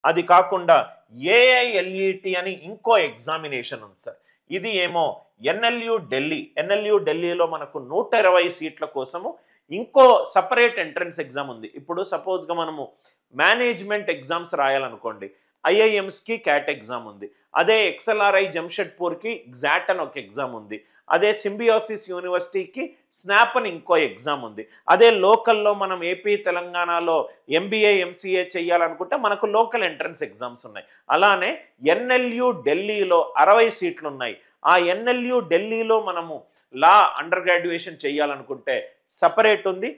అది కాకుండా ఏఐఎల్ఈటి అని ఇంకో ఎగ్జామినేషన్ ఉంది సార్. ఇది ఏమో ఎన్ఎల్యు ఢిల్లీలో మనకు 120 సీట్ల కోసము ఇంకో సపరేట్ ఎంట్రన్స్ ఎగ్జామ్ ఉంది. ఇప్పుడు సపోజ్గా మనము మేనేజ్మెంట్ ఎగ్జామ్స్ రాయాలనుకోండి, ఐఐఎమ్స్కి క్యాట్ ఎగ్జామ్ ఉంది. అదే ఎక్స్ఎల్ఆర్ఐ జంషెడ్పూర్కి గ్జాట్ అని ఒక ఎగ్జామ్ ఉంది. అదే సింబియోసిస్ యూనివర్సిటీకి స్నాప్ అని ఇంకో ఎగ్జామ్ ఉంది. అదే లోకల్లో మనం ఏపీ తెలంగాణలో ఎంబీఏ ఎంసీఏ చేయాలనుకుంటే మనకు లోకల్ ఎంట్రన్స్ ఎగ్జామ్స్ ఉన్నాయి. అలానే ఎన్ఎల్యు ఢిల్లీలో 60 సీట్లు ఉన్నాయి. ఆ ఎన్ఎల్యు ఢిల్లీలో మనము లా అండర్ గ్రాడ్యుయేషన్ చేయాలనుకుంటే సపరేట్ ఉంది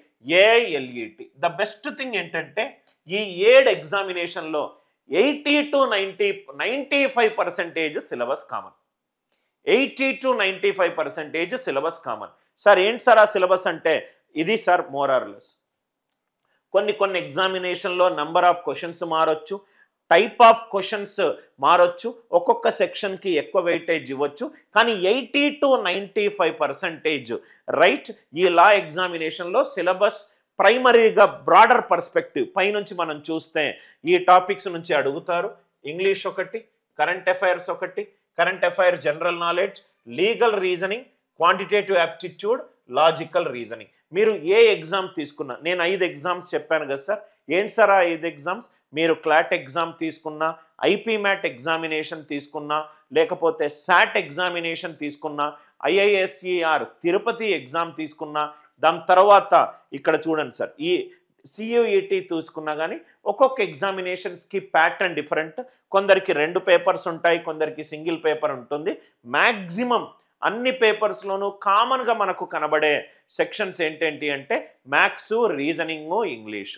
ఏఐఎల్ఈటి. ద బెస్ట్ థింగ్ ఏంటంటే ఈ 7 ఎగ్జామినేషన్లో 80 to 95% syllabus common. 80 to 95% syllabus common. Sir ఏంటి సార్ ఆ సిలబస్ అంటే ఇది సార్ మోరార్లెస్. కొన్ని ఎగ్జామినేషన్లో నంబర్ ఆఫ్ క్వశ్చన్స్ మారొచ్చు, టైప్ ఆఫ్ క్వశ్చన్స్ మారొచ్చు, ఒక్కొక్క సెక్షన్కి ఎక్కువ వెయిటేజ్ ఇవ్వచ్చు. కానీ 80 to 95% రైట్ ఈ లా ఎగ్జామినేషన్లో సిలబస్ ప్రైమరీగా బ్రాడర్ పర్స్పెక్టివ్ పైనుంచి మనం చూస్తే ఈ టాపిక్స్ నుంచి అడుగుతారు. ఇంగ్లీష్ ఒకటి, కరెంట్ అఫైర్స్ ఒకటి, current affairs general knowledge, legal reasoning, quantitative aptitude, logical reasoning. మీరు ఏ ఎగ్జామ్ తీసుకున్నా, నేను 5 ఎగ్జామ్స్ చెప్పాను కదా సార్. ఏంటి సార్ ఆ 5 ఎగ్జామ్స్? మీరు క్లాట్ ఎగ్జామ్ తీసుకున్నా, ఐపీ మ్యాట్ ఎగ్జామినేషన్ తీసుకున్నా, లేకపోతే శాట్ ఎగ్జామినేషన్ తీసుకున్నా, ఐఐఎస్ఈఆర్ తిరుపతి ఎగ్జామ్ తీసుకున్నా, దాని తర్వాత ఇక్కడ చూడండి సార్ ఈ సియుఈటి తీసుకున్నా కానీ ఒక్కొక్క ఎగ్జామినేషన్స్కి ప్యాటర్న్ డిఫరెంట్. కొందరికి 2 పేపర్స్ ఉంటాయి, కొందరికి సింగిల్ పేపర్ ఉంటుంది. మ్యాక్సిమం అన్ని పేపర్స్లోనూ కామన్గా మనకు కనబడే సెక్షన్స్ ఏంటేంటి అంటే మ్యాథ్స్, రీజనింగ్, ఇంగ్లీష్.